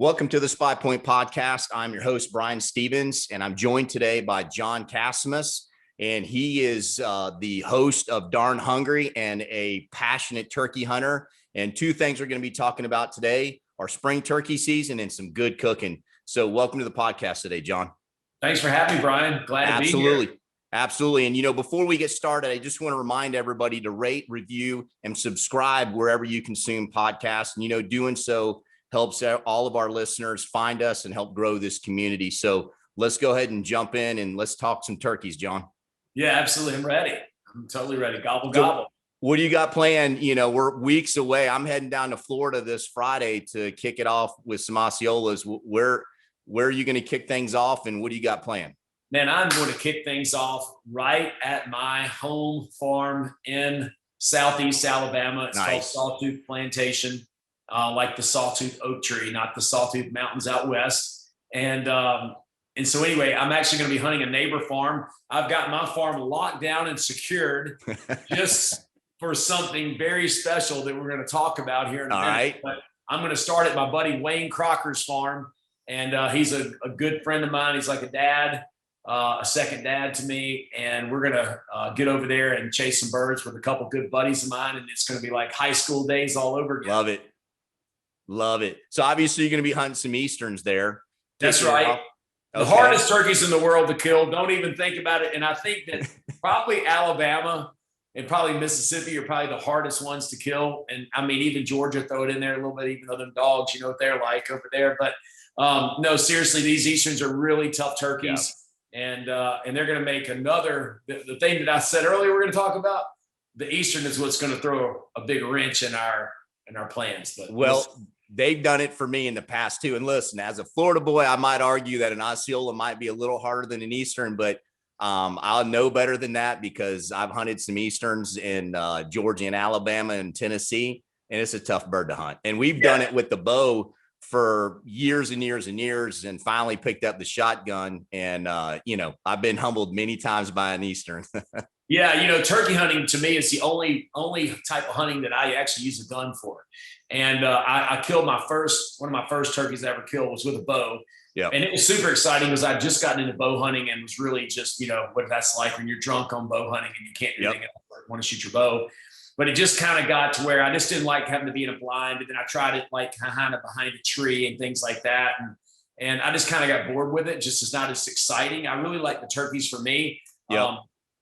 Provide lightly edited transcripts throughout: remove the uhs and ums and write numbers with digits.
Welcome to the SPYPOINT Podcast. I'm your host, Brian Stevens, and I'm joined today by John Cassimus, and he is the host of Darn Hungry and a passionate turkey hunter. And two things we're going to be talking about today are spring turkey season and some good cooking. So welcome to the podcast today, John. Thanks for having me, Brian. Glad to be here. Absolutely. And, before we get started, I just want to remind everybody to rate, review, and subscribe wherever you consume podcasts. And, doing so helps all of our listeners find us and help grow this community. So let's go ahead and jump in and let's talk some turkeys, John. Yeah, absolutely. I'm ready. I'm totally ready. Gobble, gobble. What do you got planned? We're weeks away. I'm heading down to Florida this Friday to kick it off with some Osceolas. Where are you going to kick things off and what do you got planned? Man, I'm going to kick things off right at my home farm in Southeast Alabama. It's called Sawtooth Plantation. Like the sawtooth oak tree, not the sawtooth mountains out west. And so anyway, I'm actually going to be hunting a neighbor farm. I've got my farm locked down and secured just for something very special that we're going to talk about here in a minute. Right. But I'm going to start at my buddy Wayne Crocker's farm. And he's a good friend of mine. He's like a dad, a second dad to me. And we're going to get over there and chase some birds with a couple good buddies of mine. And it's going to be like high school days all over again. Love it. So obviously you're going to be hunting some Easterns there. That's right. Okay. The hardest turkeys in the world to kill. Don't even think about it. And I think that probably Alabama and probably Mississippi are probably the hardest ones to kill. And I mean, even Georgia, throw it in there a little bit, even though them dogs, you know what they're like over there. But no, seriously, these Easterns are really tough turkeys. Yeah. And they're going to make another, the thing that I said earlier, we're going to talk about, the Eastern is what's going to throw a big wrench in our plans. But they've done it for me in the past too. And listen, as a Florida boy, I might argue that an Osceola might be a little harder than an Eastern, but I'll know better than that because I've hunted some Easterns in Georgia and Alabama and Tennessee, and it's a tough bird to hunt. And we've done it with the bow for years and years and years, and finally picked up the shotgun. And, I've been humbled many times by an Eastern. Yeah, turkey hunting to me is the only type of hunting that I actually use a gun for. And I killed one of my first turkeys I ever killed was with a bow. Yeah. And it was super exciting because I'd just gotten into bow hunting and was really just, what that's like when you're drunk on bow hunting and you can't do anything else but want to shoot your bow. But it just kind of got to where I just didn't like having to be in a blind. And then I tried it like kind of behind a tree and things like that. And I just kind of got bored with it. Just it's not as exciting. I really like the turkeys for me. Yeah.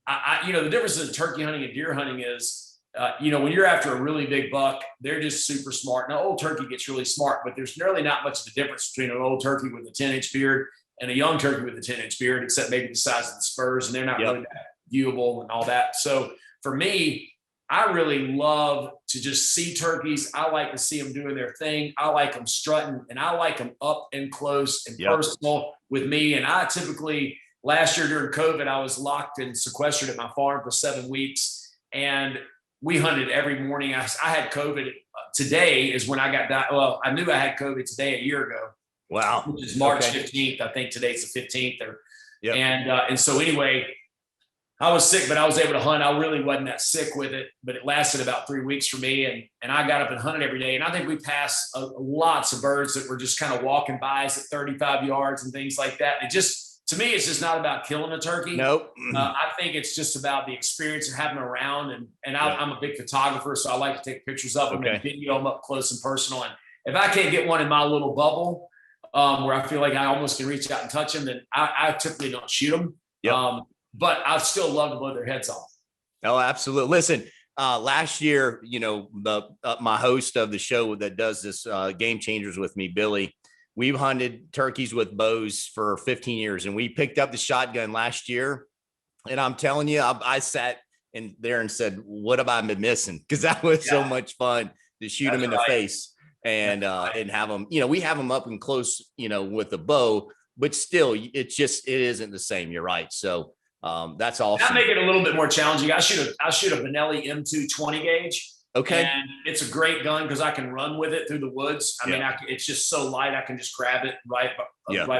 The difference in turkey hunting and deer hunting is, when you're after a really big buck, they're just super smart. Now, old turkey gets really smart, but there's really not much of a difference between an old turkey with a 10-inch beard and a young turkey with a 10-inch beard, except maybe the size of the spurs, and they're not really that viewable and all that. So for me, I really love to just see turkeys. I like to see them doing their thing. I like them strutting, and I like them up and close and personal with me. And I typically, last year during COVID, I was locked and sequestered at my farm for 7 weeks, and we hunted every morning. I had COVID. Today is when I got died. Well, I knew I had COVID today a year ago. Wow. Which is March 15th. I think today's the 15th. And so anyway, I was sick, but I was able to hunt. I really wasn't that sick with it, but it lasted about 3 weeks for me. And I got up and hunted every day. And I think we passed lots of birds that were just kind of walking by us at 35 yards and things like that. And to me, it's just not about killing a turkey. Nope. I think it's just about the experience of having them around. And I'm a big photographer, so I like to take pictures of them and video them up close and personal. And if I can't get one in my little bubble where I feel like I almost can reach out and touch them, then I typically don't shoot them. Yep. But I still love to blow their heads off. Oh, absolutely. Listen, last year, my host of the show that does this Game Changers with me, Billy, we've hunted turkeys with bows for 15 years, and we picked up the shotgun last year. And I'm telling you, I sat in there and said, what have I been missing? Because that was so much fun to shoot them in the face and have them, we have them up and close, with the bow, but still it isn't the same. You're right. So that's awesome. That make it a little bit more challenging. I shoot a Benelli M2 20 gauge. Okay. And it's a great gun because I can run with it through the woods. I mean, it's just so light. I can just grab it right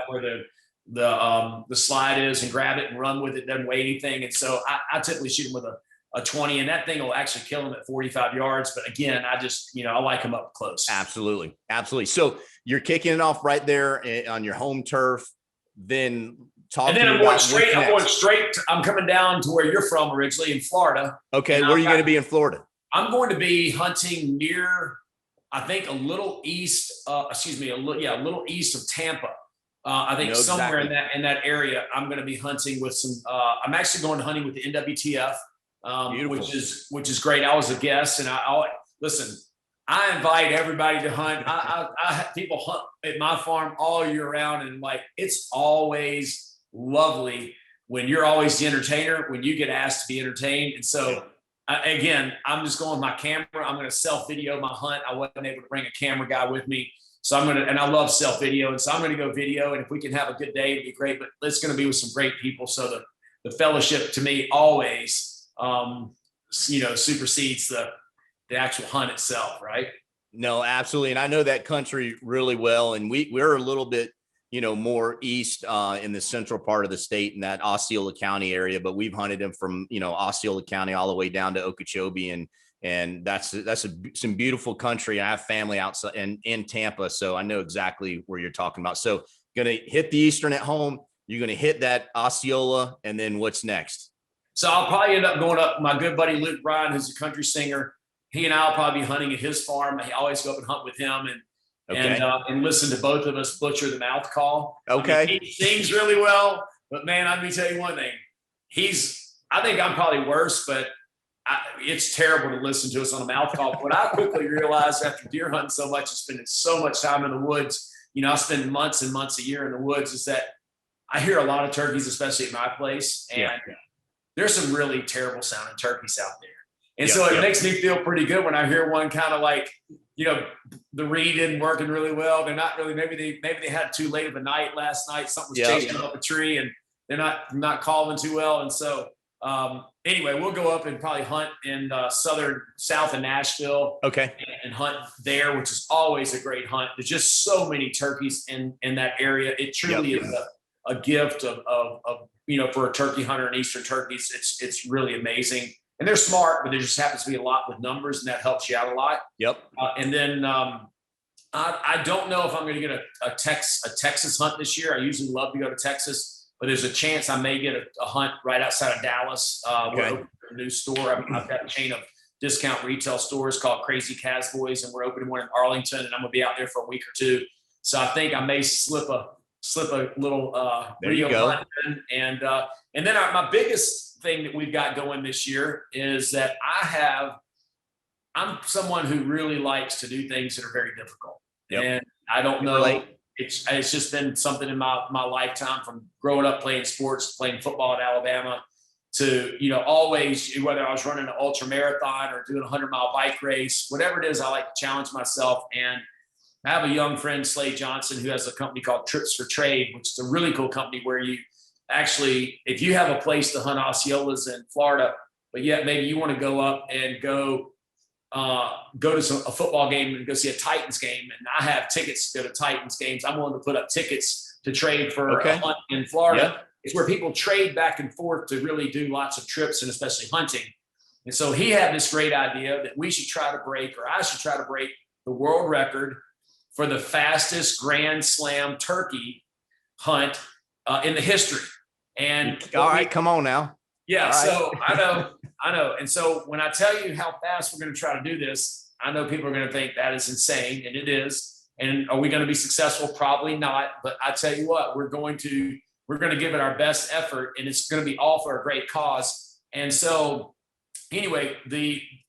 where the slide is and grab it and run with it. Doesn't weigh anything. And so I typically shoot them with a 20, and that thing will actually kill him at 45 yards. But again, I just, I like him up close. Absolutely. Absolutely. So you're kicking it off right there on your home turf. Then I'm going straight. I'm coming down to where you're from originally in Florida. Okay. Where are you going to be in Florida? I'm going to be hunting near, I think a little east, a little east of Tampa. I think somewhere in that area, I'm going to be hunting with some, I'm actually going to hunting with the NWTF, which is great. I was a guest, and listen, I invite everybody to hunt. I have people hunt at my farm all year round, and like, it's always lovely when you're always the entertainer, when you get asked to be entertained. And so again, I'm just going with my camera. I'm going to self video my hunt. I wasn't able to bring a camera guy with me. So and I love self video. And so I'm going to go video, and if we can have a good day, it'd be great, but it's going to be with some great people. So the fellowship to me always, supersedes the actual hunt itself. Right. No, absolutely. And I know that country really well. And we're a little bit, more east in the central part of the state in that Osceola County area, but we've hunted them from, Osceola County all the way down to Okeechobee, and that's some beautiful country. I have family outside and in Tampa, so I know exactly where you're talking about. So going to hit the Eastern at home. You're going to hit that Osceola, and then what's next? So I'll probably end up going up. My good buddy Luke Bryan, who's a country singer, he and I'll probably be hunting at his farm. I always go up and hunt with him, and listen to both of us butcher the mouth call. Okay. I mean, he sings really well, but man, let me tell you one thing. I think I'm probably worse, but it's terrible to listen to us on a mouth call. What I quickly realized after deer hunting so much and spending so much time in the woods, I spend months and months a year in the woods, is that I hear a lot of turkeys, especially at my place. And there's some really terrible sounding turkeys out there. And so it makes me feel pretty good when I hear one kind of like, the reed isn't working really well. They're not really, maybe they had too late of a night last night. Something was chasing up a tree, and they're not calling too well. And so, anyway, we'll go up and probably hunt in south of Nashville. Okay. And hunt there, which is always a great hunt. There's just so many turkeys in that area. It truly is a gift of for a turkey hunter and Eastern turkeys. It's really amazing. And they're smart, but there just happens to be a lot with numbers, and that helps you out a lot. Yep. And then I don't know if I'm going to get a Texas hunt this year. I usually love to go to Texas, but there's a chance I may get a hunt right outside of Dallas. We're opening a new store. I've got a chain of discount retail stores called Crazy Cowboys, and we're opening one in Arlington, and I'm going to be out there for a week or two. So I think I may slip a little video hunt in. And then my biggest thing that we've got going this year is that I'm someone who really likes to do things that are very difficult. Yep. And I don't know, it's just been something in my lifetime, from growing up playing sports, playing football at Alabama, to, always, whether I was running an ultra marathon or doing a 100-mile bike race, whatever it is, I like to challenge myself. And I have a young friend, Slade Johnson, who has a company called Trips for Trade, which is a really cool company where you actually, if you have a place to hunt Osceolas in Florida, but yet maybe you want to go up and go to a football game and go see a Titans game, and I have tickets to go to Titans games, I'm willing to put up tickets to trade for a hunt in Florida. Yep. It's where people trade back and forth to really do lots of trips, and especially hunting. And so he had this great idea that we should try to break, or I should try to break, the world record for the fastest Grand Slam turkey hunt in the history. And all right, come on now. Yeah. Right. So I know. And so when I tell you how fast we're going to try to do this, I know people are going to think that is insane, and it is. And are we going to be successful? Probably not. But I tell you what, we're going to give it our best effort, and it's going to be all for a great cause. And so anyway,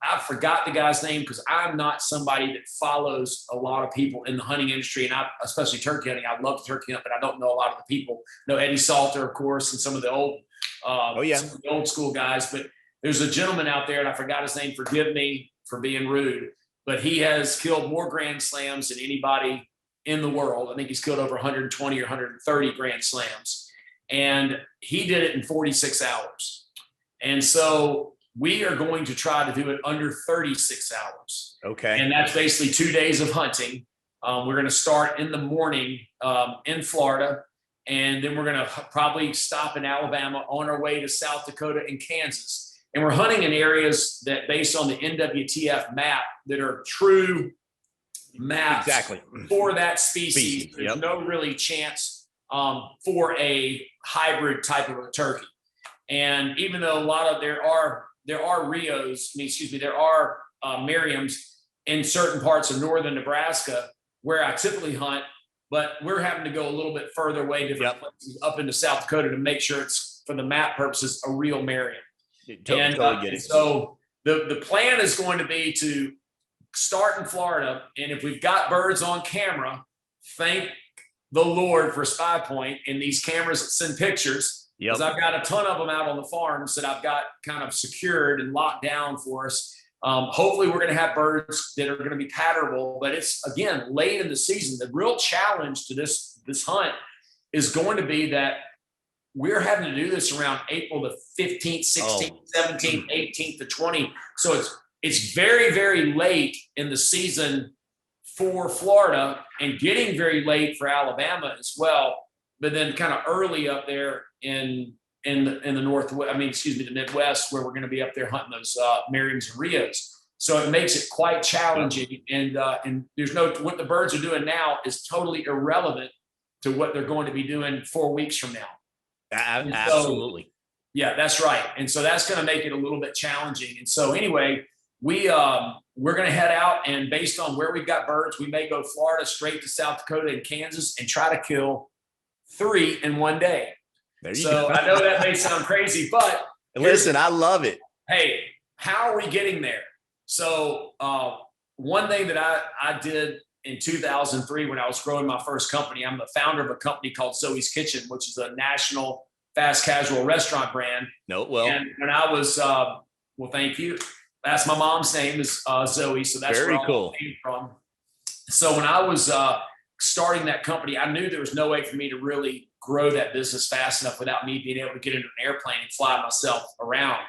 I forgot the guy's name, because I'm not somebody that follows a lot of people in the hunting industry, and especially turkey hunting. I love turkey hunt, but I don't know a lot of the people. I know Eddie Salter, of course, and some of the old, some of the old school guys. But there's a gentleman out there, and I forgot his name. Forgive me for being rude, but he has killed more Grand Slams than anybody in the world. I think he's killed over 120 or 130 Grand Slams, and he did it in 46 hours. And so we are going to try to do it under 36 hours. Okay. And that's basically 2 days of hunting. We're going to start in the morning in Florida, and then we're going to probably stop in Alabama on our way to South Dakota and Kansas. And we're hunting in areas that, based on the NWTF map, that are true maps for that species. There's no really chance for a hybrid type of a turkey. And even though there are Rios, there are Merriams in certain parts of northern Nebraska where I typically hunt, but we're having to go a little bit further away, different places up into South Dakota, to make sure it's, for the map purposes, a real Merriam. Totally get it. So the plan is going to be to start in Florida, and if we've got birds on camera, thank the Lord for SPYPOINT and these cameras that send pictures, because I've got a ton of them out on the farms that I've got kind of secured and locked down for us. Hopefully we're going to have birds that are going to be patterable, but it's, again, late in the season. The real challenge to this hunt is going to be that we're having to do this around April the 15th, 16th, 17th, 18th to 20th. So it's very, very late in the season for Florida, and getting very late for Alabama as well, but then kind of early up there in the Northwest, the Midwest, where we're going to be up there hunting those Merriams and Rios. So it makes it quite challenging. And there's what the birds are doing now is totally irrelevant to what they're going to be doing 4 weeks from now. Absolutely. So, yeah, that's right. And so that's going to make it a little bit challenging. And so anyway, we're going to head out, and based on where we've got birds, we may go Florida straight to South Dakota and Kansas and try to kill 3 in one day. So I know that may sound crazy, but listen, I love it. Hey, how are we getting there? So one thing that I did in 2003 when I was growing my first company, I'm the founder of a company called Zoe's Kitchen, which is a national fast casual restaurant brand. And when I was, well, thank you. That's my mom's name is Zoe. So that's very where cool. I came from. So when I was starting that company, I knew there was no way for me to really grow that business fast enough without me being able to get into an airplane and fly myself around.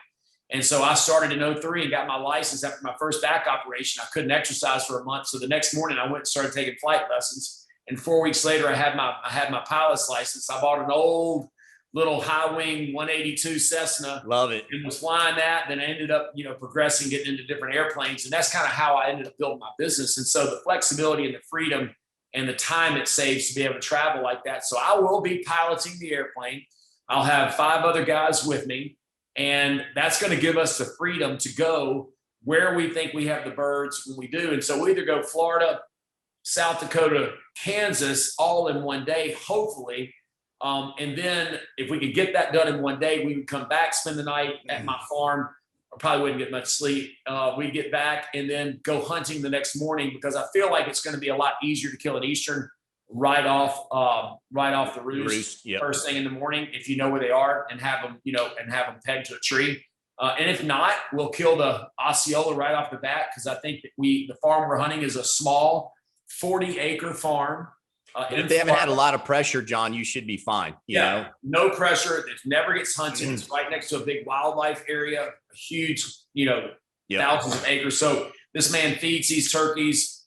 And so I started in 2003 and got my license after my first back operation. I couldn't exercise for a month. So the next morning I went and started taking flight lessons. And 4 weeks later, I had my pilot's license. I bought an old little high wing 182 Cessna. Love it. And was flying that. Then I ended up, progressing, getting into different airplanes. And that's kind of how I ended up building my business. And so the flexibility and the freedom and the time it saves to be able to travel like that. So I will be piloting the airplane. I'll have 5 other guys with me. And that's going to give us the freedom to go where we think we have the birds when we do. And so we either go Florida, South Dakota, Kansas, all in one day, hopefully. And then if we could get that done in one day, we would come back, spend the night at my farm. I probably wouldn't get much sleep. We'd get back and then go hunting the next morning, because I feel like it's going to be a lot easier to kill an Eastern right off the roost. First thing in the morning, if you know where they are, and have them, and have them pegged to a tree. And if not, we'll kill the Osceola right off the bat, because I think that the farm we're hunting is a small 40-acre farm. If they haven't had a lot of pressure, John, you should be fine. You know? No pressure. It never gets hunted. It's right next to a big wildlife area, a huge, thousands of acres. So this man feeds these turkeys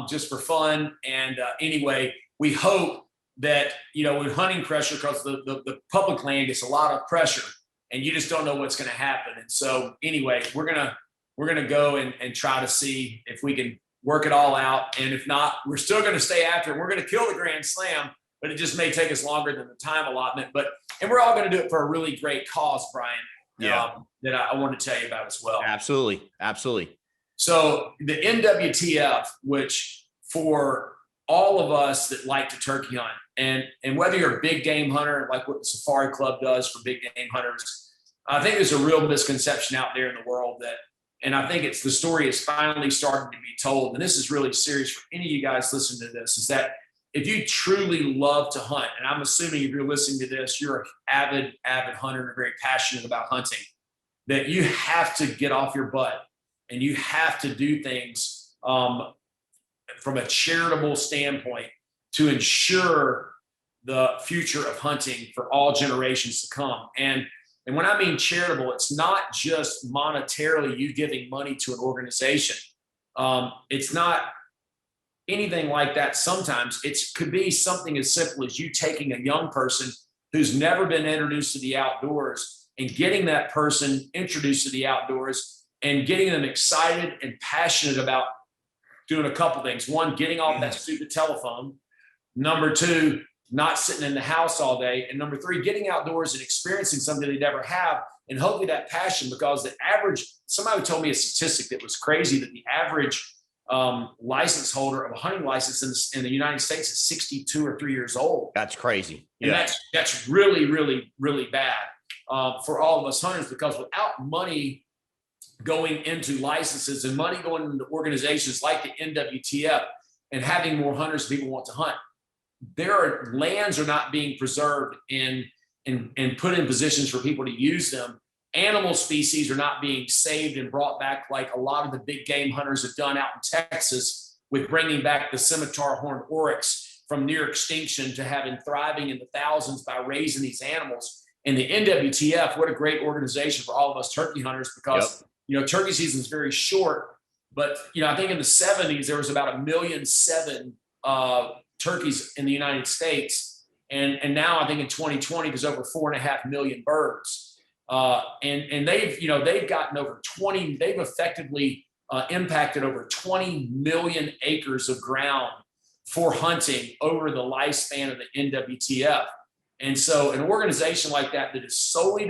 just for fun. And anyway, we hope that, with hunting pressure, because the public land gets a lot of pressure, and you just don't know what's going to happen. And so anyway, we're gonna go and try to see if we can work it all out. And if not, we're still going to stay after it. We're going to kill the Grand Slam, but it just may take us longer than the time allotment. And we're all going to do it for a really great cause, Brian. That I want to tell you about as well. Absolutely. So the NWTF, which for all of us that like to turkey hunt, and whether you're a big game hunter, like what the Safari Club does for big game hunters, I think there's a real misconception out there in the world and I think the story is finally starting to be told. And this is really serious for any of you guys listening to this, is that if you truly love to hunt, and I'm assuming if you're listening to this, you're an avid hunter and very passionate about hunting, that you have to get off your butt and you have to do things from a charitable standpoint to ensure the future of hunting for all generations to come. And when I mean charitable, it's not just monetarily you giving money to an organization. It's not anything like that. Sometimes it could be something as simple as you taking a young person who's never been introduced to the outdoors and getting that person introduced to the outdoors and getting them excited and passionate about doing a couple things. One, getting off that stupid telephone. Number two, not sitting in the house all day. And number three, getting outdoors and experiencing something they never have. And hopefully that passion, because the average, somebody told me a statistic that was crazy, that the average license holder of a hunting license in the United States is 62 or 3 years old. That's crazy. Yeah. And that's really, really, really bad for all of us hunters, because without money going into licenses and money going into organizations like the NWTF and having more hunters people want to hunt, lands are not being preserved and put in positions for people to use them. Animal species are not being saved and brought back like a lot of the big game hunters have done out in Texas, with bringing back the scimitar horned oryx from near extinction to having thriving in the thousands by raising these animals. And the NWTF, what a great organization for all of us turkey hunters, because turkey season is very short. But I think in the 70s there was about 1.7 million turkeys in the United States, and now I think in 2020 there's over 4.5 million birds. And they've gotten over 20. They've effectively impacted over 20 million acres of ground for hunting over the lifespan of the NWTF. And so, an organization like that is solely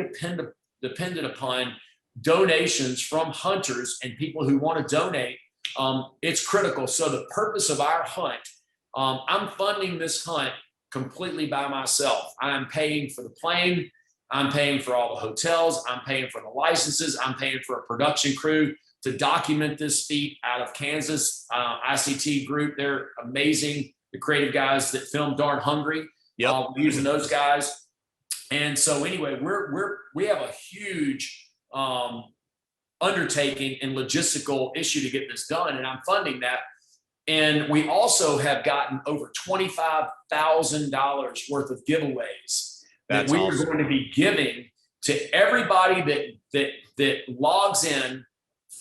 dependent upon donations from hunters and people who want to donate, it's critical. So, the purpose of our hunt, I'm funding this hunt completely by myself. I'm paying for the plane. I'm paying for all the hotels. I'm paying for the licenses. I'm paying for a production crew to document this feat out of Kansas. ICT Group, they're amazing. The creative guys that filmed Darn Hungry, we're using those guys. And so anyway, we have a huge undertaking and logistical issue to get this done, and I'm funding that. And we also have gotten over $25,000 worth of giveaways that we are going to be giving to everybody that logs in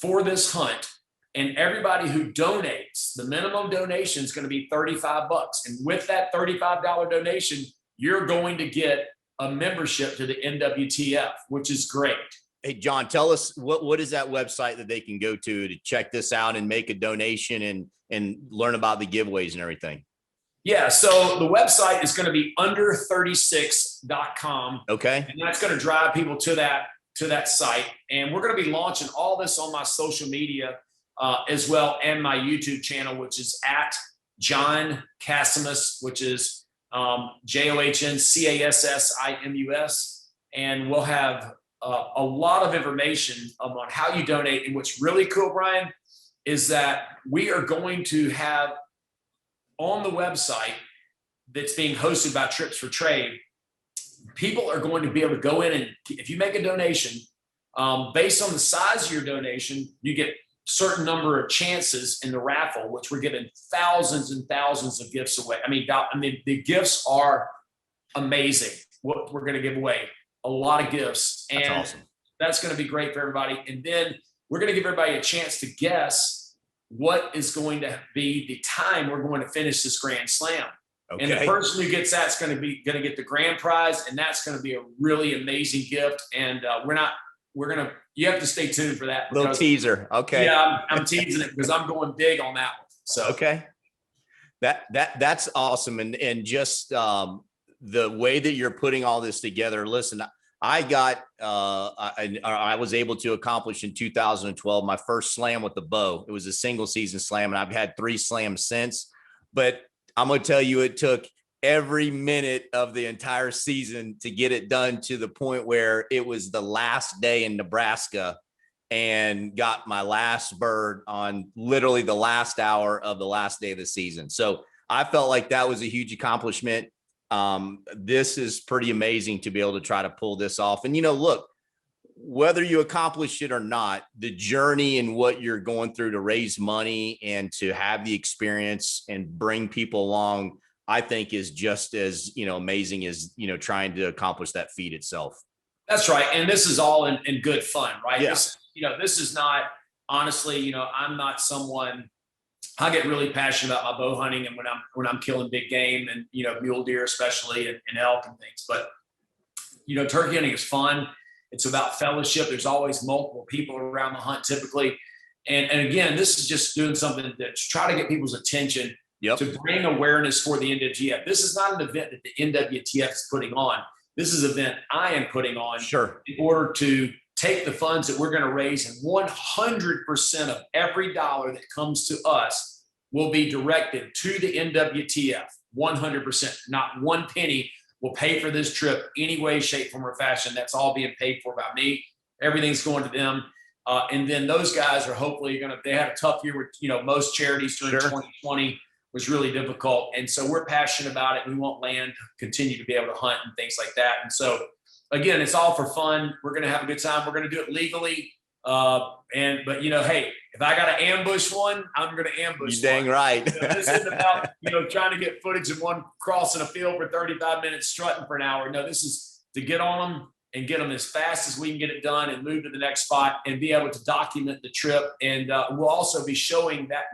for this hunt, and everybody who donates. The minimum donation is going to be $35. And with that $35 donation, you're going to get a membership to the NWTF, which is great. Hey, John, tell us what is that website that they can go to check this out and make a donation and learn about the giveaways and everything? Yeah, so the website is going to be under36.com. Okay. And that's going to drive people to that site. And we're going to be launching all this on my social media as well, and my YouTube channel, which is at John Cassimus, which is JOHNCASSIMUS. And we'll have a lot of information on how you donate. And what's really cool, Brian, is that we are going to have on the website that's being hosted by Trips for Trade, people are going to be able to go in, and if you make a donation, based on the size of your donation, you get a certain number of chances in the raffle, which we're giving thousands and thousands of gifts away. I mean, the gifts are amazing. What we're going to give away, a lot of gifts. And that's awesome. That's going to be great for everybody. And then we're going to give everybody a chance to guess what is going to be the time we're going to finish this Grand Slam. Okay. And the person who gets that's going to get the grand prize, and that's going to be a really amazing gift. And you have to stay tuned for that. Little teaser. Okay. Yeah, I'm teasing it because I'm going big on that one. So okay. That's awesome. And just the way that you're putting all this together. Listen, I was able to accomplish in 2012 my first slam with the bow. It was a single season slam, and I've had 3 slams since. But I'm going to tell you, it took every minute of the entire season to get it done, to the point where it was the last day in Nebraska and got my last bird on literally the last hour of the last day of the season. So I felt like that was a huge accomplishment. This is pretty amazing to be able to try to pull this off. And, look, whether you accomplish it or not, the journey and what you're going through to raise money and to have the experience and bring people along, I think is just as, amazing as, trying to accomplish that feat itself. That's right. And this is all in good fun, right? Yeah. This is not, honestly, I'm not someone, I get really passionate about my bow hunting and when I'm killing big game and, mule deer especially and elk and things. But, turkey hunting is fun. It's about fellowship. There's always multiple people around the hunt typically. And again, this is just doing something to try to get people's attention, to bring awareness for the NWTF. This is not an event that the NWTF is putting on. This is an event I am putting on in order to take the funds that we're going to raise, and 100% of every dollar that comes to us will be directed to the NWTF. 100%, not one penny will pay for this trip any way, shape, form, or fashion. That's all being paid for by me. Everything's going to them. And then those guys are hopefully they had a tough year with, most charities during 2020 was really difficult. And so we're passionate about it. We want land to continue to be able to hunt and things like that. And so again, it's all for fun. We're going to have a good time. We're going to do it legally. But hey, if I got to ambush one, I'm going to ambush you dang one. right. This isn't about, trying to get footage of one crossing a field for 35 minutes, strutting for an hour. No, this is to get on them and get them as fast as we can get it done and move to the next spot and be able to document the trip. And we'll also be showing that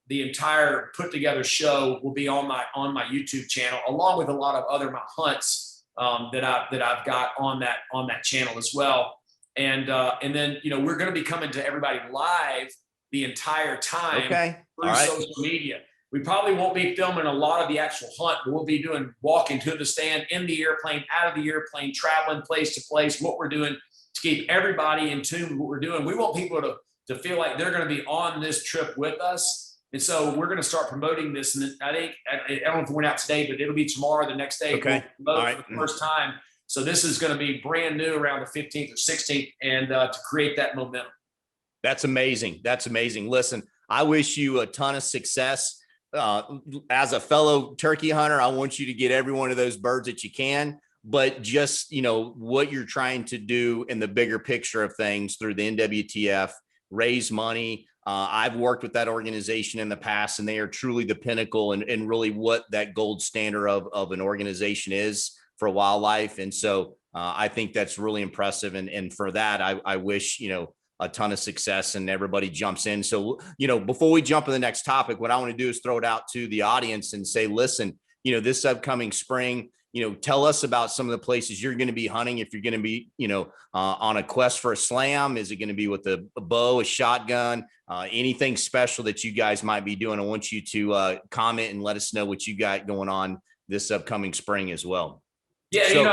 the entire put together show will be on my YouTube channel, along with a lot of other my hunts that I've got on that channel as well. And then, we're going to be coming to everybody live the entire time through social media. We probably won't be filming a lot of the actual hunt, but we'll be walking to the stand, in the airplane, out of the airplane, traveling place to place, what we're doing to keep everybody in tune with what we're doing. We want people to feel like they're going to be on this trip with us. And so we're going to start promoting this. And I don't know if it went out today, but it'll be tomorrow, the next day. We'll promote for the first time. So this is going to be brand new around the 15th or 16th, and to create that momentum. That's amazing. That's amazing. Listen, I wish you a ton of success. As a fellow turkey hunter, I want you to get every one of those birds that you can, but just, what you're trying to do in the bigger picture of things through the NWTF, raise money. I've worked with that organization in the past, and they are truly the pinnacle and really what that gold standard of an organization is for wildlife. And so I think that's really impressive. And for that, I wish, a ton of success and everybody jumps in. So, before we jump to the next topic, what I want to do is throw it out to the audience and say, listen, this upcoming spring, tell us about some of the places you're going to be hunting. If you're going to be, on a quest for a slam, is it going to be with a bow, a shotgun, anything special that you guys might be doing? I want you to comment and let us know what you got going on this upcoming spring as well. Yeah, so,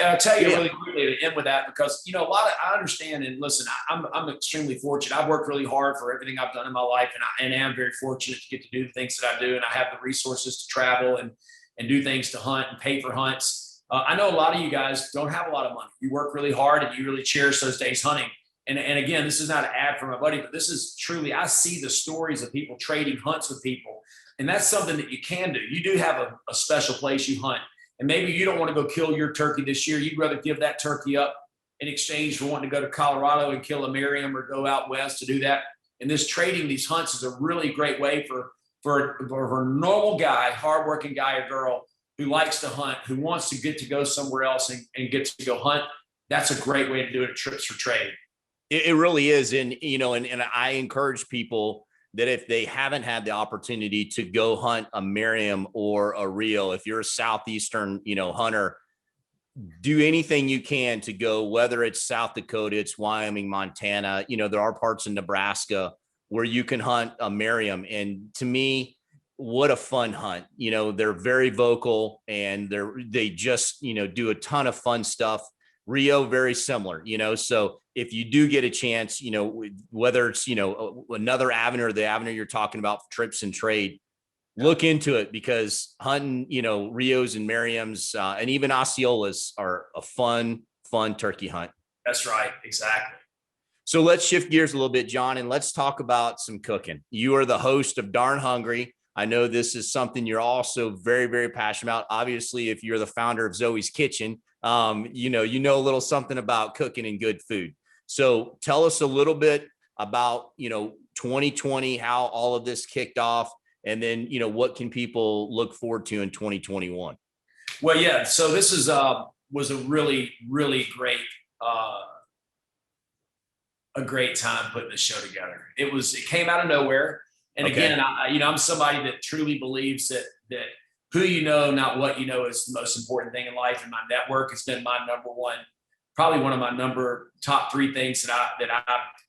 I'll tell you really quickly to end with that, because I understand, and listen, I'm extremely fortunate. I've worked really hard for everything I've done in my life, and I am very fortunate to get to do the things that I do, and I have the resources to travel and do things to hunt and pay for hunts. I know a lot of you guys don't have a lot of money. You work really hard and you really cherish those days hunting. And again, this is not an ad for my buddy, but this is truly, I see the stories of people trading hunts with people, and that's something that you can do. You do have a special place you hunt. And maybe you don't want to go kill your turkey this year. You'd rather give that turkey up in exchange for wanting to go to Colorado and kill a Merriam or go out west to do that. And this trading these hunts is a really great way for a normal guy, hardworking guy or girl who likes to hunt, who wants to get to go somewhere else and get to go hunt. That's a great way to do it at Trips for Trade. It really is. And, and I encourage people that if they haven't had the opportunity to go hunt a Merriam or a Rio, if you're a Southeastern, hunter, do anything you can to go, whether it's South Dakota, it's Wyoming, Montana, there are parts in Nebraska where you can hunt a Merriam. And to me, what a fun hunt. They're very vocal, and they just, do a ton of fun stuff. Rio, very similar, so if you do get a chance, whether it's, another avenue or the avenue you're talking about, trips and trade, look into it, because hunting, Rios and Merriams and even Osceolas are a fun turkey hunt. That's right. Exactly. So let's shift gears a little bit, John, and let's talk about some cooking. You are the host of Darn Hungry. I know this is something you're also very, very passionate about. Obviously, if you're the founder of Zoe's Kitchen, you know a little something about cooking and good food. So tell us a little bit about, 2020, how all of this kicked off, and then, what can people look forward to in 2021? Well, yeah. So this was a really, really great, a great time putting this show together. It came out of nowhere. And again, I'm somebody that truly believes that who you know, not what you know, is the most important thing in life. And my network has been my number one probably one of my top 3 things that I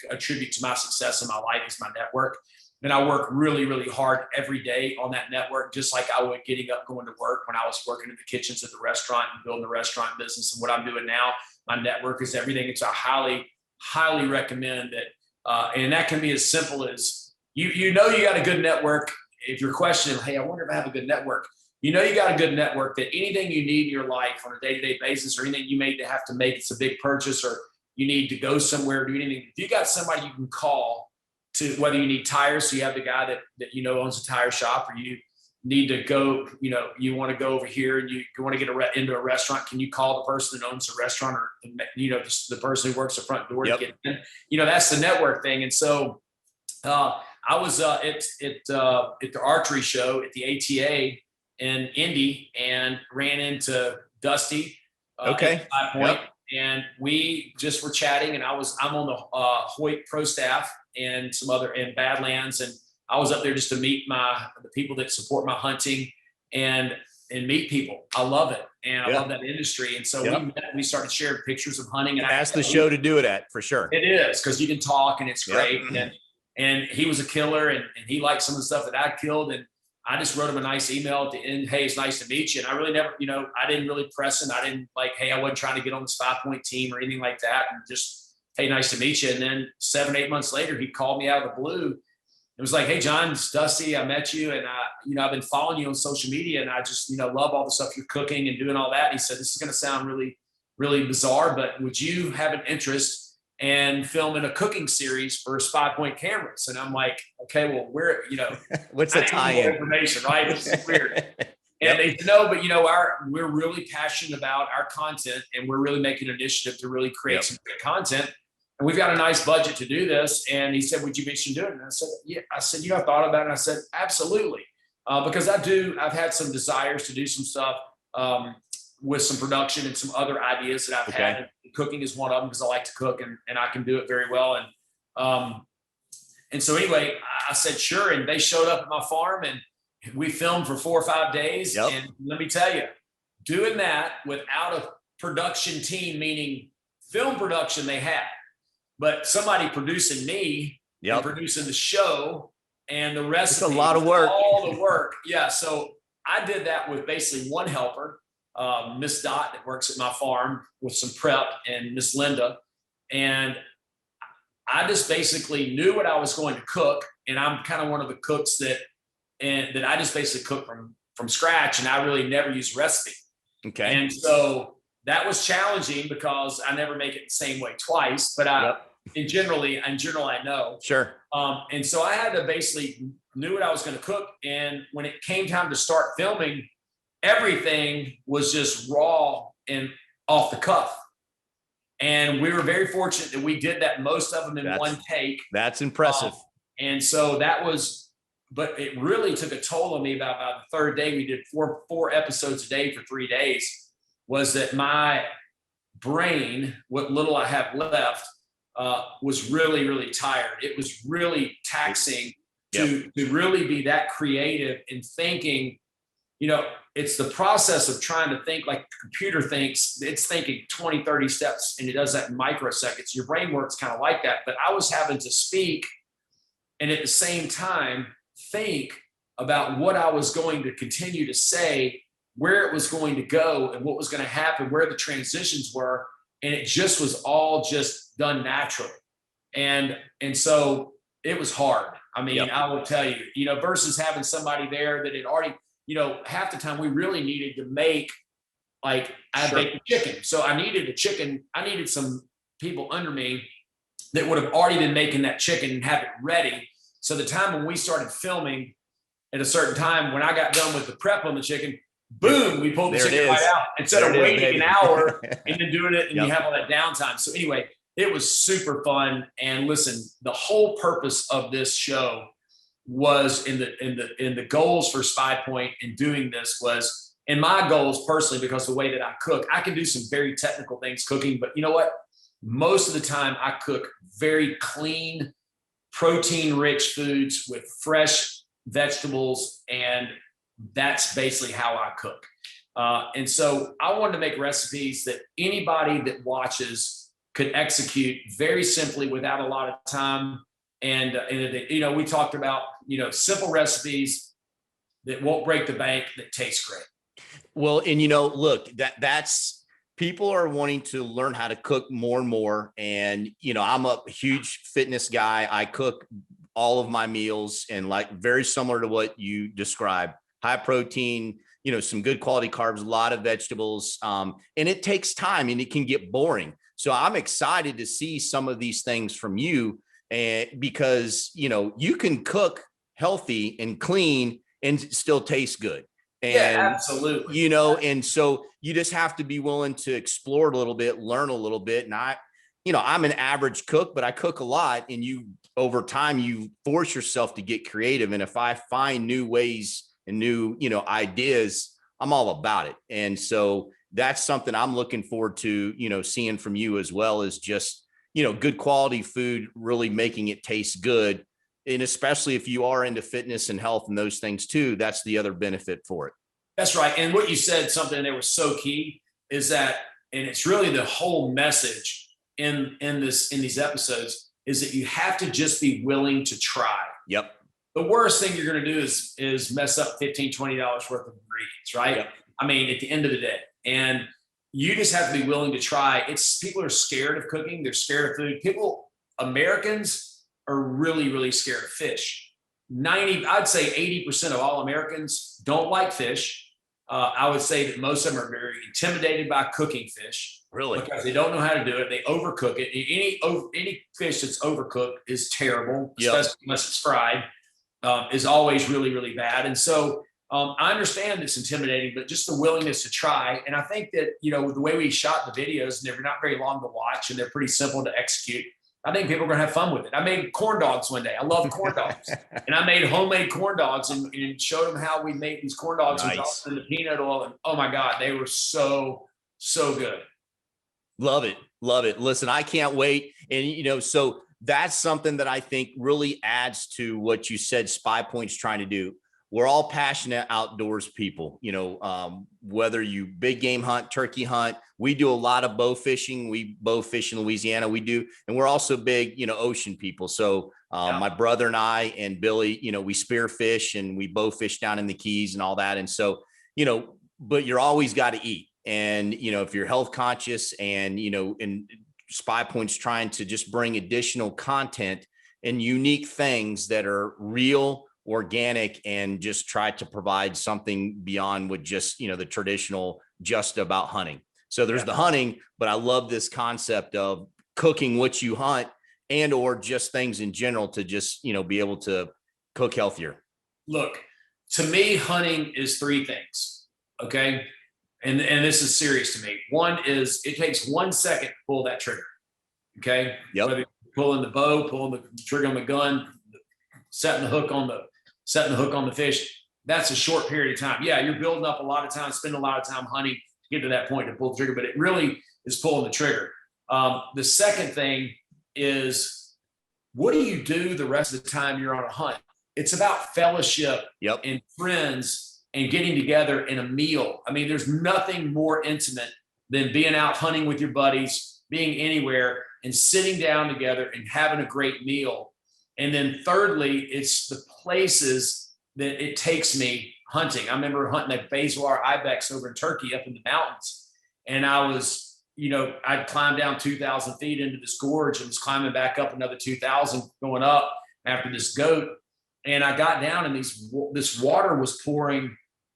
attribute to my success in my life is my network. And I work really, really hard every day on that network, just like I would getting up, going to work when I was working in the kitchens at the restaurant and building the restaurant business. And what I'm doing now, my network is everything. It's I highly recommend that. And that can be as simple as you got a good network. If you're questioning, hey, I wonder if I have a good network. You got a good network that anything you need in your life on a day-to-day basis, or anything you may have to make, it's a big purchase, or you need to go somewhere, do anything. If you got somebody you can call to, whether you need tires, so you have the guy that owns a tire shop, or you need to go, you want to go over here and you want to get into a restaurant, can you call the person that owns the restaurant, or the person who works the front door to get in? That's the network thing. And so I was at the archery show at the ATA in Indy and ran into Dusty at SPYPOINT, and we just were chatting, and I'm on the Hoyt Pro staff and some other in Badlands, and I was up there just to meet the people that support my hunting and meet people. I love it, and I love that industry. And so we met, we started sharing pictures of hunting. And that's the show to do it at, for sure. It is, because you can talk, and it's great. And he was a killer, and he liked some of the stuff that I killed, and I just wrote him a nice email at the end. Hey, it's nice to meet you. And I really never, I didn't really press him. I didn't hey, I wasn't trying to get on the SPYPOINT team or anything like that. And just, hey, nice to meet you. And then 7-8 months later, he called me out of the blue. It was like, hey, John, it's Dusty. I met you, and I've been following you on social media, and I just, love all the stuff you're cooking and doing all that. And he said, this is going to sound really, really bizarre, but would you have an interest and filming a cooking series for SPYPOINT cameras? And I'm like, okay, well, where, what's the tie-in information, right? This is weird. And they said, no, but we're really passionate about our content, and we're really making an initiative to really create some great content. And we've got a nice budget to do this. And he said, would you be interested in doing it? And I said, yeah. I said, I thought about it. And I said, absolutely. Because I've had some desires to do some stuff with some production and some other ideas that I've had. And cooking is one of them, because I like to cook, and I can do it very well. And so anyway, I said, sure. And they showed up at my farm, and we filmed for 4 or 5 days. And let me tell you, doing that without a production team, meaning film production they had, but somebody producing me and producing the show and the rest. It's a lot of work. All the work. Yeah. So I did that with basically one helper, Miss Dot, that works at my farm with some prep, and Miss Linda. And I just basically knew what I was going to cook. And I'm kind of one of the cooks that I just basically cook from scratch, and I really never use recipe. Okay. And so that was challenging, because I never make it the same way twice, but in general, I know. Sure. And so I had to basically knew what I was going to cook. And when it came time to start filming, everything was just raw and off the cuff. And we were very fortunate that we did that, most of them in one take. That's impressive. And so but it really took a toll on me about the third day. We did four episodes a day for 3 days. Was that my brain, what little I have left, was really, really tired. It was really taxing to really be that creative in thinking. It's the process of trying to think like the computer thinks. It's thinking 20, 30 steps, and it does that in microseconds. Your brain works kind of like that. But I was having to speak and at the same time think about what I was going to continue to say, where it was going to go, and what was going to happen, where the transitions were. And it just was all just done naturally. And so it was hard. I mean, I will tell you, versus having somebody there that had already, half the time we really needed to make, I baked chicken. So I needed a chicken. I needed some people under me that would have already been making that chicken and have it ready. So the time when we started filming at a certain time, when I got done with the prep on the chicken, boom, we pulled the chicken right out instead of waiting an hour and then doing it, and you have all that downtime. So anyway, it was super fun. And listen, the whole purpose of this show was in the goals for SPYPOINT in doing this was, and my goals personally, because the way that I cook, I can do some very technical things cooking, but you know what? Most of the time I cook very clean, protein-rich foods with fresh vegetables, and that's basically how I cook. And so I wanted to make recipes that anybody that watches could execute very simply without a lot of time. And we talked about, simple recipes that won't break the bank, that taste great. Well, and look, that's people are wanting to learn how to cook more and more. And, I'm a huge fitness guy. I cook all of my meals and like very similar to what you described, high protein, some good quality carbs, a lot of vegetables. And it takes time and it can get boring. So I'm excited to see some of these things from you, and because, you can cook healthy and clean and still taste good. And, yeah, absolutely. And so you just have to be willing to explore a little bit, learn a little bit. And I'm an average cook, but I cook a lot, and over time, you force yourself to get creative. And if I find new ways and new, ideas, I'm all about it. And so that's something I'm looking forward to, seeing from you, as well as just, good quality food, really making it taste good. And especially if you are into fitness and health and those things too, that's the other benefit for it. That's right. And what you said, something that was so key, is that, and it's really the whole message in these episodes, is that you have to just be willing to try. Yep. The worst thing you're going to do is mess up $15, $20 worth of ingredients, right? Yep. I mean, at the end of the day, and you just have to be willing to try. People are scared of cooking. They're scared of food. Americans are really, really scared of fish. I'd say 80% of all Americans don't like fish. I would say that most of them are very intimidated by cooking fish. Really? Because they don't know how to do it. They overcook it. Any fish that's overcooked is terrible, especially unless it's fried, is always really, really bad. And so I understand it's intimidating, but just the willingness to try. And I think that, the way we shot the videos, and they're not very long to watch and they're pretty simple to execute, I think people are going to have fun with it. I made corn dogs one day. I love corn dogs. And I made homemade corn dogs and showed them how we made these corn dogs. Nice. And the peanut oil. And oh my God, they were so, so good. Love it. Love it. Listen, I can't wait. And, so that's something that I think really adds to what you said SPYPOINT's trying to do. We're all passionate outdoors people, whether you big game hunt, turkey hunt. We do a lot of bow fishing. We bow fish in Louisiana. We do. And we're also big, ocean people. So my brother and I and Billy, we spear fish and we bow fish down in the Keys and all that. And so, but you're always got to eat. And, if you're health conscious and, and SPYPOINT's trying to just bring additional content and unique things that are real, organic, and just try to provide something beyond what just, the traditional just about hunting. So there's the hunting, but I love this concept of cooking what you hunt and, or just things in general to just, be able to cook healthier. Look, to me, hunting is three things. Okay. And this is serious to me. One is it takes 1 second to pull that trigger. Okay. Yep. Whether you're pulling the bow, pulling the trigger on the gun, setting the hook on the fish. That's a short period of time. Yeah. You're building up a lot of time, spending a lot of time hunting to get to that point to pull the trigger, but it really is pulling the trigger. The second thing is, what do you do the rest of the time you're on a hunt? It's about fellowship and friends and getting together in a meal. I mean, there's nothing more intimate than being out hunting with your buddies, being anywhere and sitting down together and having a great meal. And then thirdly, it's the places that it takes me hunting. I remember hunting at Bayswater Ibex over in Turkey up in the mountains. And I was, I'd climbed down 2,000 feet into this gorge and was climbing back up another 2,000 going up after this goat. And I got down and this water was pouring,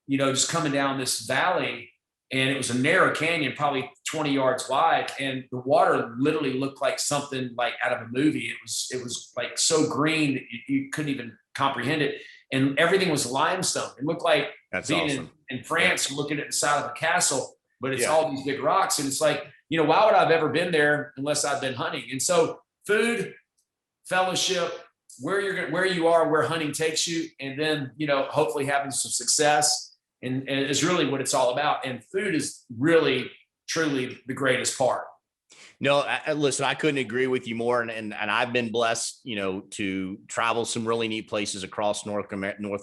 just coming down this valley, and it was a narrow canyon, probably 20 yards wide. And the water literally looked like something like out of a movie. It was like so green that you couldn't even comprehend it. And everything was limestone. It looked like being awesome. in France, looking at the side of a castle, but it's all these big rocks. And it's like, why would I have ever been there unless I've been hunting? And so food, fellowship, where you are, where hunting takes you, and then, hopefully having some success. And is really what it's all about. And food is really, truly the greatest part. No, listen, I couldn't agree with you more. And I've been blessed, to travel some really neat places across North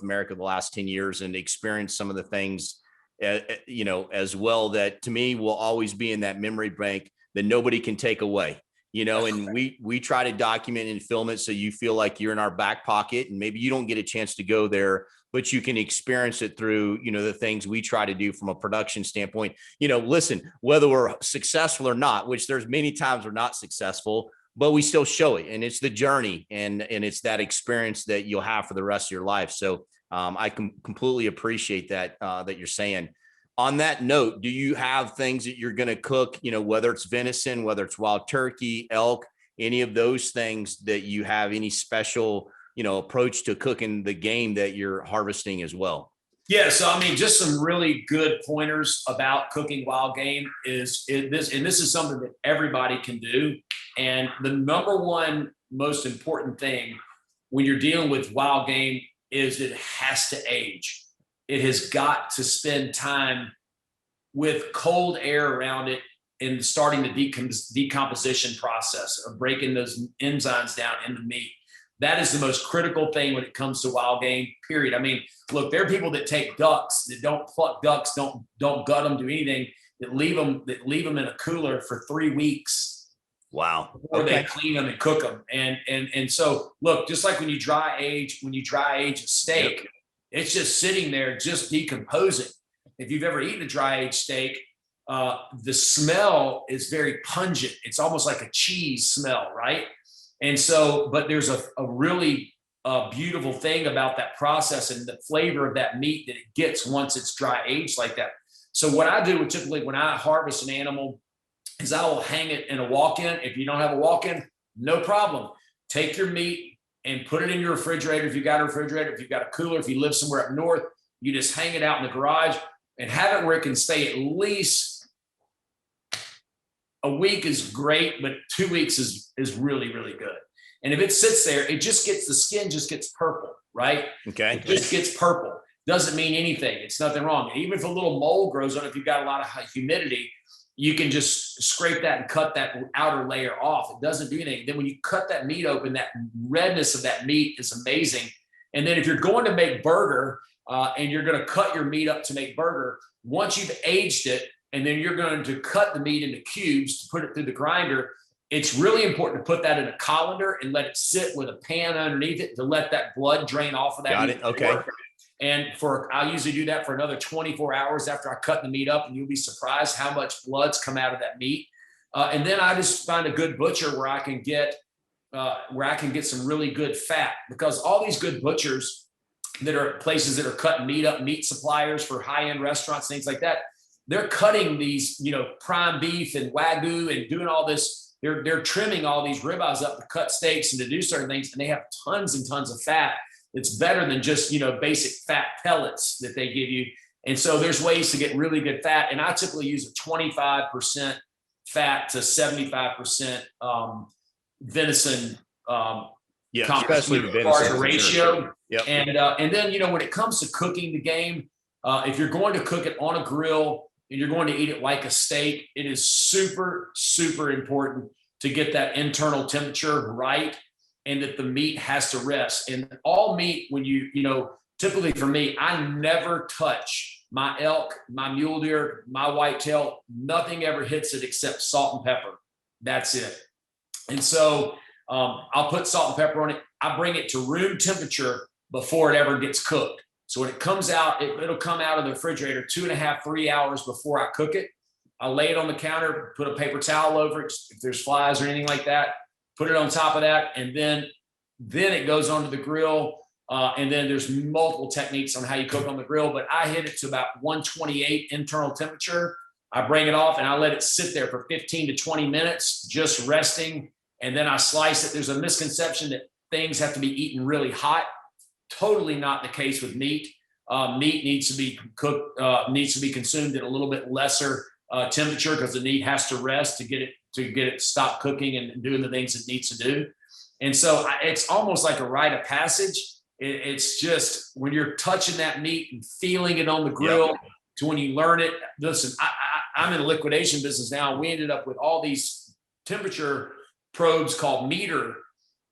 America the last 10 years and experience some of the things as well, that to me will always be in that memory bank that nobody can take away. And we try to document and film it so you feel like you're in our back pocket, and maybe you don't get a chance to go there, but you can experience it through, the things we try to do from a production standpoint. Listen, whether we're successful or not, which there's many times we're not successful, but we still show it, and it's the journey and it's that experience that you'll have for the rest of your life. So I can completely appreciate that you're saying. On that note, do you have things that you're going to cook, whether it's venison, whether it's wild turkey, elk, any of those things that you have any special, approach to cooking the game that you're harvesting as well? Yeah. So, just some really good pointers about cooking wild game is this, and this is something that everybody can do. And the number one most important thing when you're dealing with wild game is it has to age. It has got to spend time with cold air around it and starting the decomposition process of breaking those enzymes down in the meat. That is the most critical thing when it comes to wild game, period. Look, there are people that take ducks, that don't pluck ducks, don't gut them, do anything, that leave them in a cooler for 3 weeks. Wow. Before they clean them and cook them. And so look, just like when you dry age a steak, yep, it's just sitting there, just decomposing. If you've ever eaten a dry aged steak, the smell is very pungent. It's almost like a cheese smell, right? And so, but there's a really beautiful thing about that process and the flavor of that meat that it gets once it's dry aged like that. So what I do typically when I harvest an animal is I will hang it in a walk-in. If you don't have a walk-in, no problem. Take your meat and put it in your refrigerator. If you got a refrigerator, if you've got a cooler, if you live somewhere up north, you just hang it out in the garage and have it where it can stay at least a week is great, but 2 weeks is really, really good. And if it sits there, the skin just gets purple, right? Okay. It just gets purple. Doesn't mean anything. It's nothing wrong. Even if a little mold grows on it, if you've got a lot of humidity, you can just scrape that and cut that outer layer off. It doesn't do anything. Then when you cut that meat open, that redness of that meat is amazing. And then if you're going to make burger and you're going to cut your meat up to make burger, once you've aged it, and then you're going to cut the meat into cubes to put it through the grinder, it's really important to put that in a colander and let it sit with a pan underneath it to let that blood drain off of that. Got it. Okay. And I usually do that for another 24 hours after I cut the meat up, and you'll be surprised how much blood's come out of that meat. And then I just find a good butcher where I can get some really good fat, because all these good butchers that are places that are cutting meat up, meat suppliers for high-end restaurants, things like that, they're cutting these, prime beef and Wagyu and doing all this. They're trimming all these ribeyes up to cut steaks and to do certain things, and they have tons and tons of fat. It's better than just, basic fat pellets that they give you. And so there's ways to get really good fat. And I typically use a 25% fat to 75% venison. Especially the venison ratio. Sure. Yep. And then, when it comes to cooking the game, if you're going to cook it on a grill and you're going to eat it like a steak, it is super, super important to get that internal temperature right, and that the meat has to rest. And all meat, when typically for me, I never touch my elk, my mule deer, my whitetail. Nothing ever hits it except salt and pepper. That's it. And so I'll put salt and pepper on it. I bring it to room temperature before it ever gets cooked. So when it comes out, it'll come out of the refrigerator 2.5, 3 hours before I cook it. I'll lay it on the counter, put a paper towel over it if there's flies or anything like that. Put it on top of that, and then it goes onto the grill. And then there's multiple techniques on how you cook on the grill, but I hit it to about 128 internal temperature. I bring it off and I let it sit there for 15 to 20 minutes, just resting. And then I slice it. There's a misconception that things have to be eaten really hot. Totally not the case with meat. Meat needs to be cooked, needs to be consumed at a little bit lesser temperature, because the meat has to rest to get it stop cooking and doing the things it needs to do. And so it's almost like a rite of passage. It's just when you're touching that meat and feeling it on the grill, to when you learn it. Listen, I'm in the liquidation business now. We ended up with all these temperature probes called meter,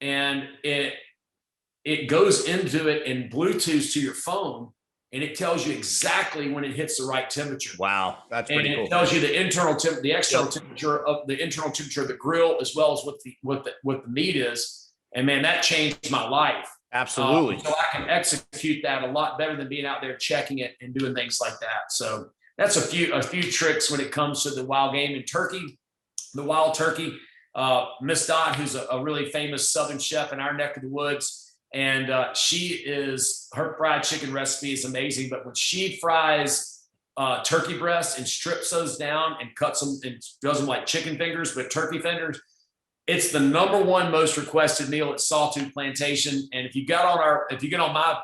and it goes into it and Bluetooth to your phone, and it tells you exactly when it hits the right temperature. Wow, that's pretty cool. And it tells you the internal the external temperature of the internal temperature of the grill, as well as what the meat is. And man, that changed my life. Absolutely. So I can execute that a lot better than being out there checking it and doing things like that. So that's a few tricks when it comes to the wild game and turkey. The wild turkey, Miss Dot, who's a really famous Southern chef in our neck of the woods, and her fried chicken recipe is amazing. But when she fries turkey breasts and strips those down and cuts them and does them like chicken fingers, but turkey fingers, it's the number one most requested meal at Sawtooth Plantation. And if you get on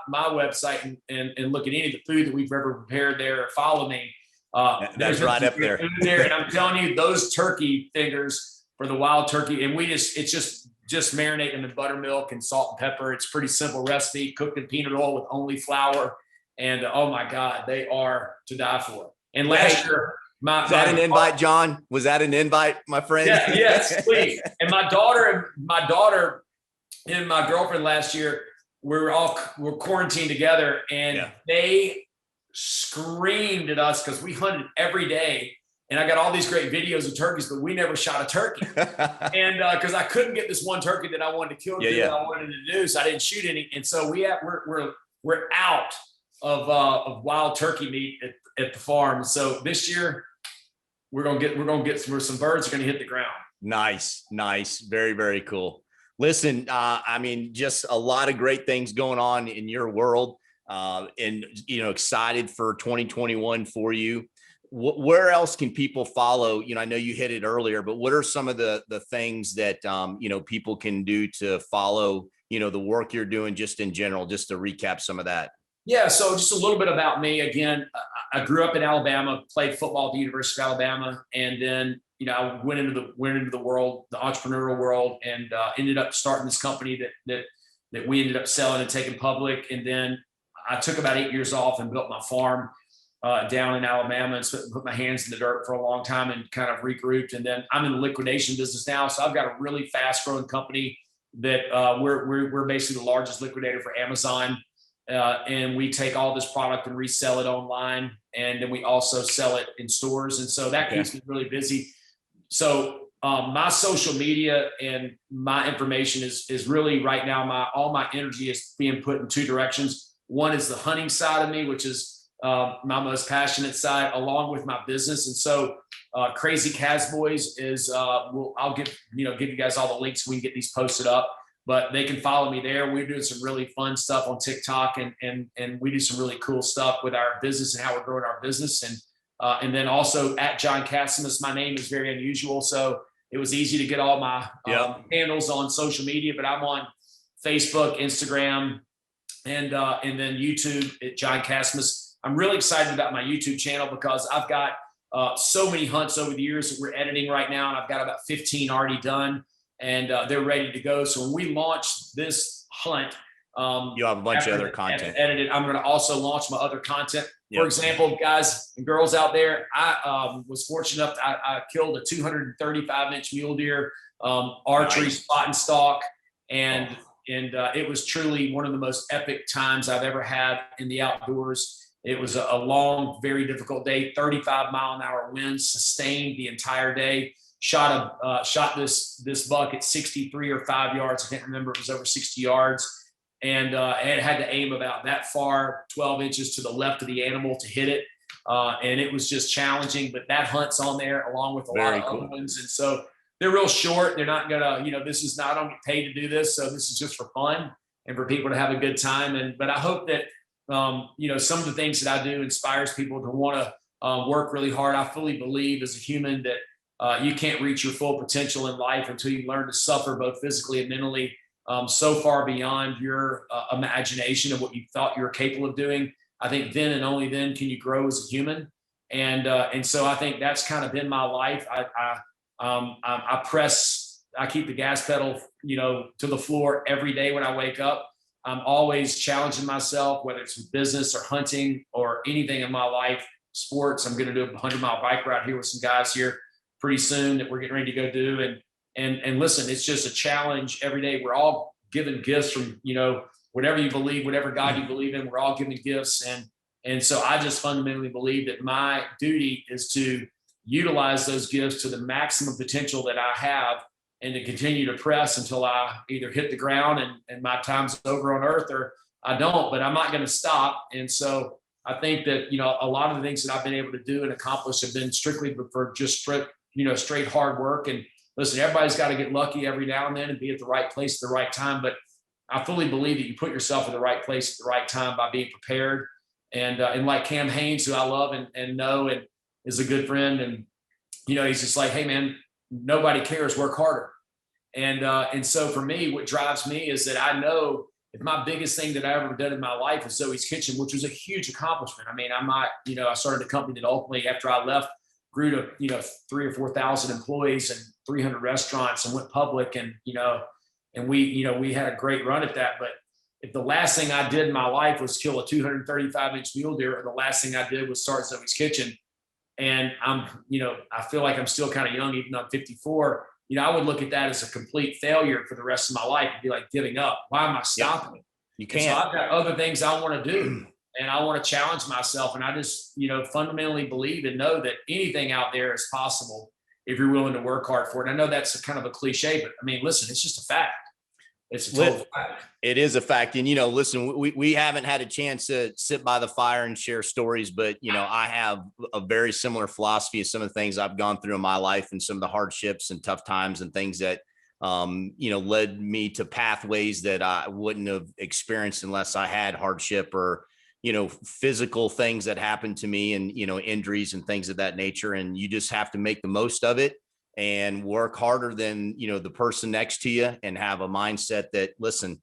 my website and look at any of the food that we've ever prepared there, or follow me. That's right up there. And I'm telling you, those turkey fingers for the wild turkey, and it's just marinate them in buttermilk and salt and pepper. It's a pretty simple recipe, cooked in peanut oil with only flour. And oh my God, they are to die for. And last year, was that an invite, John? Was that an invite, my friend? Yeah, yes, please. And my daughter and my girlfriend last year, we're quarantined together, and they screamed at us because we hunted every day. And I got all these great videos of turkeys, but we never shot a turkey. And because I couldn't get this one turkey that I wanted to kill, that I wanted to do, so I didn't shoot any. And so we're out of wild turkey meat at the farm. So this year we're gonna get some birds are gonna hit the ground. Nice, very, very cool. Listen, I mean, just a lot of great things going on in your world, and excited for 2021 for you. Where else can people follow? I know you hit it earlier, but what are some of the things that people can do to follow the work you're doing, just in general, just to recap some of that? Yeah, so just a little bit about me. Again, I grew up in Alabama, played football at the University of Alabama, and then I went into the world, the entrepreneurial world, and ended up starting this company that we ended up selling and taking public. And then I took about 8 years off and built my farm down in Alabama, and put my hands in the dirt for a long time and kind of regrouped. And then I'm in the liquidation business now, so I've got a really fast growing company that we're basically the largest liquidator for Amazon. And we take all this product and resell it online, and then we also sell it in stores. And so that keeps me really busy. So my social media and my information is really right now, all my energy is being put in two directions. One is the hunting side of me, which is my most passionate side, along with my business. And so Crazy Cas Boys is I'll give you guys all the links so we can get these posted up. But they can follow me there. We're doing some really fun stuff on TikTok, and we do some really cool stuff with our business and how we're growing our business. And then also at John Cassimus, my name is very unusual, so it was easy to get all my handles on social media. But I'm on Facebook, Instagram, and then YouTube at John Cassimus. I'm really excited about my YouTube channel because I've got so many hunts over the years that we're editing right now, and I've got about 15 already done. And they're ready to go. So when we launch this hunt, you have a bunch of other content edited. I'm going to also launch my other content. For example, guys and girls out there, I was fortunate enough. I killed a 235-inch mule deer, archery spot and stalk, and it was truly one of the most epic times I've ever had in the outdoors. It was a long, very difficult day. 35-mile-an-hour winds sustained the entire day. Shot this buck at 63 or 5 yards. I can't remember. It was over 60 yards. And it had to aim about that far, 12 inches to the left of the animal to hit it. And it was just challenging. But that hunt's on there along with a lot of other ones. And so they're real short. They're not going to, I don't get paid to do this. So this is just for fun and for people to have a good time. But I hope that, some of the things that I do inspires people to want to work really hard. I fully believe as a human that you can't reach your full potential in life until you learn to suffer both physically and mentally, so far beyond your imagination of what you thought you were capable of doing. I think then and only then can you grow as a human. And so I think that's kind of been my life. I keep the gas pedal, to the floor every day when I wake up. I'm always challenging myself, whether it's with business or hunting or anything in my life, sports. I'm going to do a 100-mile bike ride here with some guys here pretty soon that we're getting ready to go do. And listen, it's just a challenge every day. We're all given gifts from, whatever you believe, whatever God you believe in, we're all given gifts. And so I just fundamentally believe that my duty is to utilize those gifts to the maximum potential that I have, and to continue to press until I either hit the ground and my time's over on earth, or I don't, but I'm not going to stop. And so I think that, a lot of the things that I've been able to do and accomplish have been strictly for just straight hard work. And listen, everybody's got to get lucky every now and then and be at the right place at the right time. But I fully believe that you put yourself in the right place at the right time by being prepared. And like Cam Haynes, who I love and know and is a good friend, and he's just like, hey man, nobody cares, work harder. And so for me, what drives me is that I know if my biggest thing that I ever done in my life was Zoe's Kitchen, which was a huge accomplishment. I mean, I'm not, I started a company that ultimately, after I left, grew to 3,000 or 4,000 employees and 300 restaurants, and went public, and and we had a great run at that. But if the last thing I did in my life was kill a 235-inch mule deer, or the last thing I did was start Zoe's Kitchen, and I feel like I'm still kind of young, even though I'm 54. I would look at that as a complete failure for the rest of my life and be like giving up. Why am I stopping? Yep. You can't. So I've got other things I want to do, and I want to challenge myself. And I just, fundamentally believe and know that anything out there is possible if you're willing to work hard for it. And I know that's kind of a cliche, but I mean, listen, it's just a fact. It's a total fact. It is a fact. And, listen, we haven't had a chance to sit by the fire and share stories, but, I have a very similar philosophy of some of the things I've gone through in my life, and some of the hardships and tough times and things that, led me to pathways that I wouldn't have experienced unless I had hardship or, physical things that happened to me, and, injuries and things of that nature. And you just have to make the most of it and work harder than, the person next to you, and have a mindset that, listen,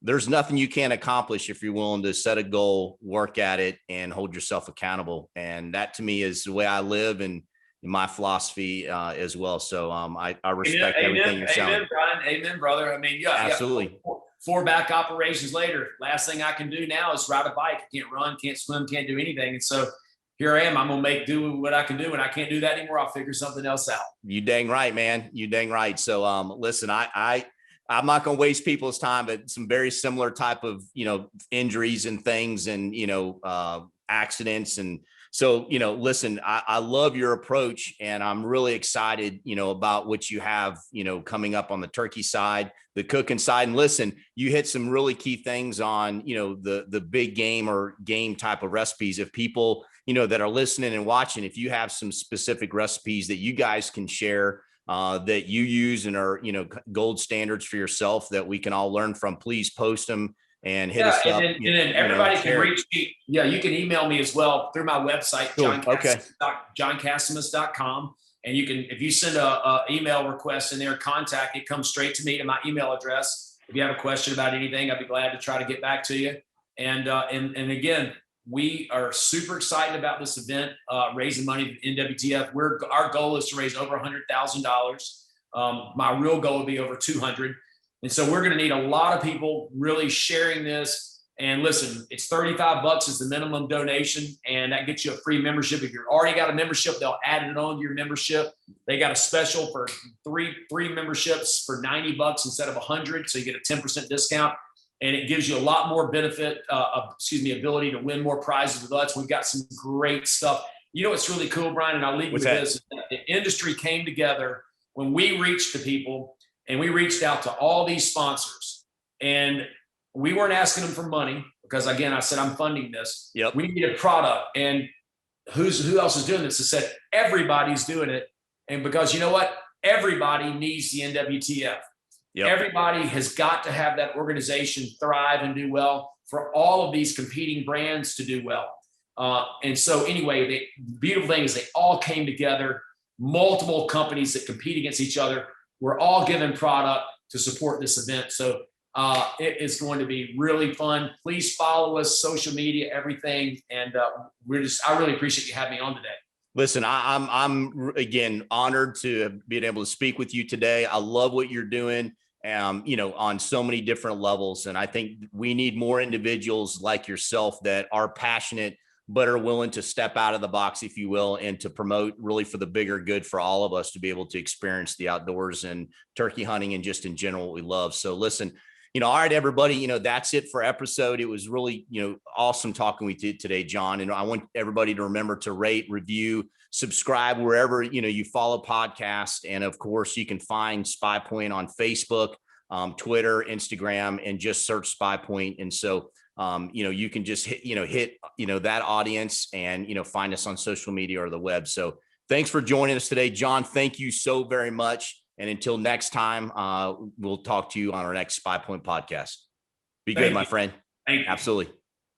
there's nothing you can't accomplish if you're willing to set a goal, work at it, and hold yourself accountable. And that to me is the way I live, and my philosophy as well. So I respect everything you're saying. Amen, Brian. Amen, brother. I mean, yeah, absolutely. Four back operations later, last thing I can do now is ride a bike. I can't run, can't swim, can't do anything. And so here I am. I'm going to do what I can do. And I can't do that anymore. I'll figure something else out. You dang right, man. You dang right. So listen, I'm not going to waste people's time, but some very similar type of, injuries and things, and, accidents. And so, listen, I love your approach, and I'm really excited, about what you have, coming up on the turkey side, the cooking side. And listen, you hit some really key things on, the big game or game type of recipes. If people, that are listening and watching, if you have some specific recipes that you guys can share, that you use and are, gold standards for yourself that we can all learn from, please post them and hit us up. And then everybody can reach me. Yeah, you can email me as well through my website, johncassimus.com. And you can, if you send a email request in there, contact, it comes straight to me, to my email address. If you have a question about anything, I'd be glad to try to get back to you. And again, we are super excited about this event, raising money for NWTF. Our goal is to raise over $100,000. My real goal would be over 200. And so we're going to need a lot of people really sharing this. And listen, it's $35 is the minimum donation, and that gets you a free membership. If you've already got a membership, they'll add it on to your membership. They got a special for three memberships for $90 instead of $100, so you get a 10% discount. And it gives you a lot more ability to win more prizes with us. We've got some great stuff. What's really cool, Brian, and I'll leave you with this. The industry came together when we reached the people, and we reached out to all these sponsors. And we weren't asking them for money because, again, I said, I'm funding this. Yep. We need a product. And who else is doing this? I said, everybody's doing it. And because you know what? Everybody needs the NWTF. Yep. Everybody has got to have that organization thrive and do well for all of these competing brands to do well. And so anyway, the beautiful thing is they all came together, multiple companies that compete against each other. We're all given product to support this event. So it is going to be really fun. Please follow us, social media, everything. And I really appreciate you having me on today. Listen, I'm again honored to be able to speak with you today. I love what you're doing, on so many different levels. And I think we need more individuals like yourself that are passionate, but are willing to step out of the box, if you will, and to promote really for the bigger good for all of us to be able to experience the outdoors and turkey hunting and just in general what we love. So listen, All right, everybody, that's it for episode. It was really, awesome talking with you today, John. And I want everybody to remember to rate, review, subscribe wherever, you follow podcasts. And of course, you can find Spy Point on Facebook, Twitter, Instagram, and just search Spy Point. And so, you can just hit that audience and, find us on social media or the web. So thanks for joining us today, John. Thank you so very much. And until next time, we'll talk to you on our next Spy Point podcast. Be good, my friend. Thank you. Absolutely.